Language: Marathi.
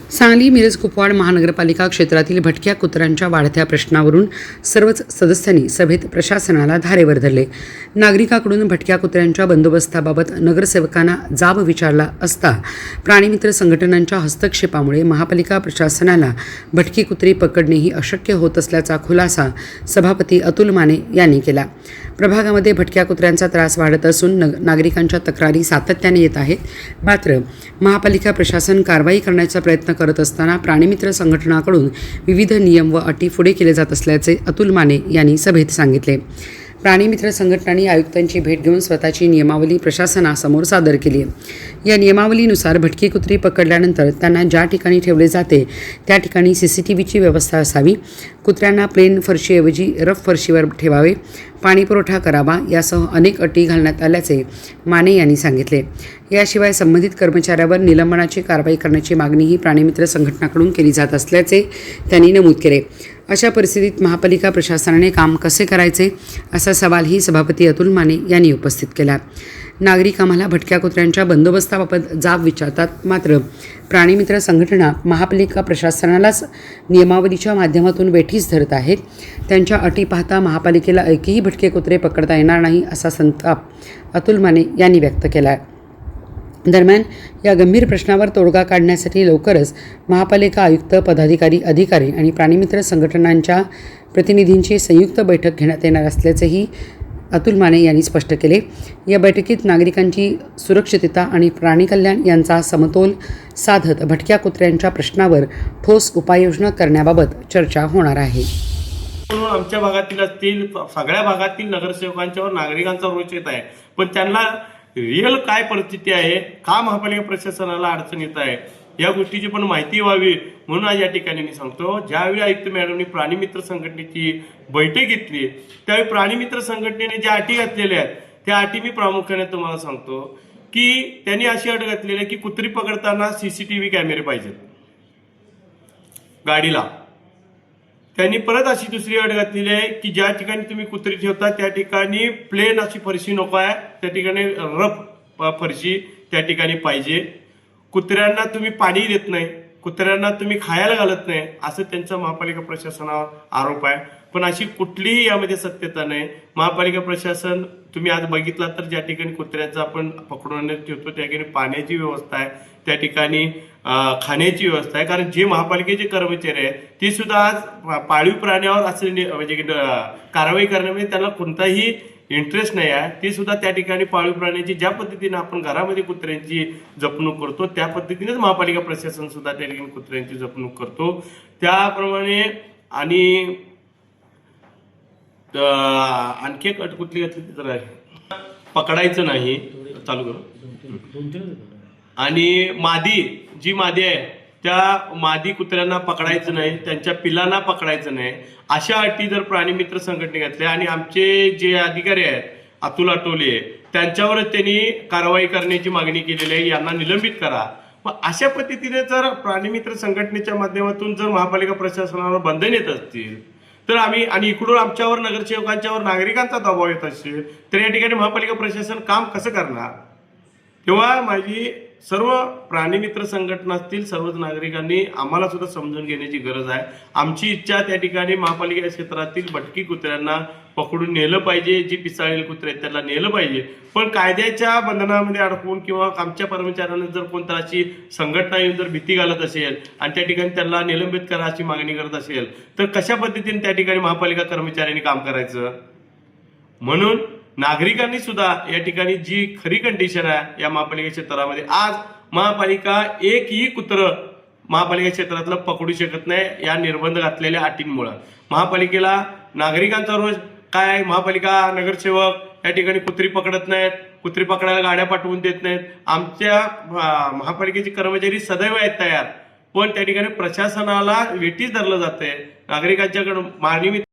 सांगली मिरज कुपवाड महानगरपालिका क्षेत्रातील भटक्या कुत्र्यांच्या वाढत्या प्रश्नावरून सर्वच सदस्यांनी सभेत प्रशासनाला धारेवर धरले। नागरिकांकडून भटक्या कुत्र्यांच्या बंदोबस्ताबाबत नगरसेवकांना जाब विचारला असता प्राणीमित्र संघटनांच्या हस्तक्षेपामुळे महापालिका प्रशासनाला भटकी कुत्री पकडणे ही अशक्य होत असल्याचा खुलासा सभापती अतुल माने यांनी केला। प्रभागामध्ये भटक्या कुत्र्यांचा त्रास वाढत असून नागरिकांच्या तक्रारी सातत्याने येत आहेत। मात्र महापालिका प्रशासन कारवाई करण्याचा प्रयत्न करत असताना प्राणीमित्र संघटनाकडून विविध नियम व अटी पुढे केले जात असल्याचे अतुल माने यांनी सभेत सांगितले। प्राणीमित्र संघटनांनी आयुक्तांची भेट घेऊन स्वतःची नियमावली प्रशासनासमोर सादर केली आहे। या नियमावलीनुसार भटकी कुत्री पकडल्यानंतर त्यांना ज्या ठिकाणी ठेवले जाते त्या ठिकाणी CCTVची व्यवस्था असावी, कुत्र्यांना प्लेन फरशीऐवजी रफ फरशीवर ठेवावे, पाणीपुरवठा करावा यासह अनेक अटी घालण्यात आल्याचे माने यांनी सांगितले। याशिवाय संबंधित कर्मचाऱ्यावर निलंबनाची कारवाई करण्याची मागणीही प्राणीमित्र संघटनाकडून केली जात असल्याचे त्यांनी नमूद केले। अशा परिस्थितीत महापालिका प्रशासनाने काम कसे करायचे असा सवालही सभापती अतुल माने यांनी उपस्थित केला। नागरिक आम्हाला भटक्या कुत्र्यांच्या बंदोबस्ताबाबत जाब विचारतात, मात्र प्राणीमित्र संघटना महापालिका प्रशासनालाच नियमावलीच्या माध्यमातून वेठीस धरत आहेत। त्यांच्या अटी पाहता महापालिकेला एकही भटके कुत्रे पकडता येणार नाही असा संताप अतुल माने यांनी व्यक्त केला आहे। दरम्यान या गंभीर प्रश्नावर तोडगा काढण्यासाठी लवकरच महापालिका आयुक्त, पदाधिकारी, अधिकारी आणि प्राणीमित्र संघटनांच्या प्रतिनिधींची संयुक्त बैठक घेण्यात येणार असल्याचेही अतुल माने यांनी स्पष्ट केले। या बैठकीत नागरिकांची सुरक्षितता आणि प्राणी कल्याण यांचा समतोल साधत भटक्या कुत्र्यांच्या प्रश्नावर ठोस उपाययोजना करण्याबाबत चर्चा होणार आहे। आमच्या भागातील असतील सगळ्या भागातील नगरसेवकांच्यावर नागरिकांचा रोष येत आहे, पण त्यांना रिअल काय परिस्थिती आहे, का महापालिका प्रशासनाला अडचण येत आहे या गोष्टीची पण माहिती व्हावी म्हणून आज या ठिकाणी मी सांगतो। ज्यावेळी आयुक्त मॅडमनी प्राणीमित्र संघटनेची बैठक घेतली त्यावेळी प्राणीमित्र संघटनेने ज्या अटी घातलेल्या आहेत त्या अटी मी प्रामुख्याने तुम्हाला सांगतो की त्यांनी अशी अट घातलेली आहे की कुत्री पकडताना CCTV कॅमेरे पाहिजेत गाडीला। त्यांनी परत अशी दुसरी अट घातलेली आहे की ज्या ठिकाणी तुम्ही कुत्री ठेवता त्या ठिकाणी प्लेन अशी फरशी नको आहे, त्या ठिकाणी रफ फरशी त्या ठिकाणी पाहिजे। कुत्र्यांना तुम्ही पाणी देत नाही, कुत्र्यांना तुम्ही खायला घालत नाही असं त्यांचा महापालिका प्रशासनावर आरोप आहे, पण अशी कुठलीही यामध्ये सत्यता नाही। महापालिका प्रशासन तुम्ही आज बघितला तर ज्या ठिकाणी कुत्र्याचं आपण पकडून ठेवतो त्या ठिकाणी पाण्याची व्यवस्था आहे, त्या ठिकाणी खाण्याची व्यवस्था आहे, कारण जे महापालिकेचे कर्मचारी आहेत ते सुद्धा आज पाळीव प्राण्यावर असं म्हणजे कारवाई करण्यामध्ये त्यांना कोणताही इंटरेस्ट नाही आहे। ते सुद्धा त्या ठिकाणी पाळीव प्राण्याची ज्या पद्धतीने आपण घरामध्ये कुत्र्यांची जपणूक करतो त्या पद्धतीनेच महापालिका प्रशासन सुद्धा त्या ठिकाणी कुत्र्यांची जपणूक करतो त्याप्रमाणे। आणि आणखी एक अट कुठली घातली तर आहे पकडायचं नाही, चालू करू। आणि मादी जी मादी आहे त्या मादी कुत्र्यांना पकडायचं नाही, त्यांच्या पिलांना पकडायचं नाही अशा अटी जर प्राणीमित्र संघटने घातल्या आणि आमचे जे अधिकारी आहेत अतुल आठवले त्यांच्यावरच त्यांनी कारवाई करण्याची मागणी केलेली आहे, यांना निलंबित करा। मग अशा पद्धतीने जर प्राणीमित्र संघटनेच्या माध्यमातून जर महापालिका प्रशासनावर बंधन येत असतील तर आम्ही आणि इकडून आमच्यावर नगरसेवकांच्यावर नागरिकांचा दबाव येत असेल तर या ठिकाणी महापालिका प्रशासन काम कसं करणार। तेव्हा माझी सर्व प्राणीमित्र संघटना असतील सर्वच नागरिकांनी आम्हाला सुद्धा समजून घेण्याची गरज आहे। आमची इच्छा त्या ठिकाणी महापालिका क्षेत्रातील भटकी कुत्र्यांना पकडून नेलं पाहिजे, जी पिसाळलेली कुत्रे आहेत त्यांना नेलं पाहिजे, पण कायद्याच्या बंधनामध्ये अडकून किंवा आमच्या कर्मचाऱ्यांना जर कोणता अशी संघटना येऊन जर भीती घालत असेल आणि त्या ठिकाणी त्यांना निलंबित करा अशी मागणी करत असेल तर कशा पद्धतीने त्या ठिकाणी महापालिका कर्मचाऱ्यांनी काम करायचं। म्हणून नागरिकांनी सुद्धा या ठिकाणी जी खरी कंडिशन आहे या महापालिका क्षेत्रामध्ये आज महापालिका एकही कुत्र महापालिका क्षेत्रातलं पकडू शकत नाही या निर्बंध घातलेल्या अटींमुळे। महापालिकेला नागरिकांचा रोष काय आहे, महापालिका नगरसेवक या ठिकाणी कुत्री पकडत नाहीत, कुत्री पकडायला गाड्या पाठवून देत नाहीत। आमच्या महापालिकेचे कर्मचारी सदैव आहेत तयार, पण त्या ठिकाणी प्रशासनाला वेठीस धरलं जाते। नागरिकांच्याकडून प्राणीमित्र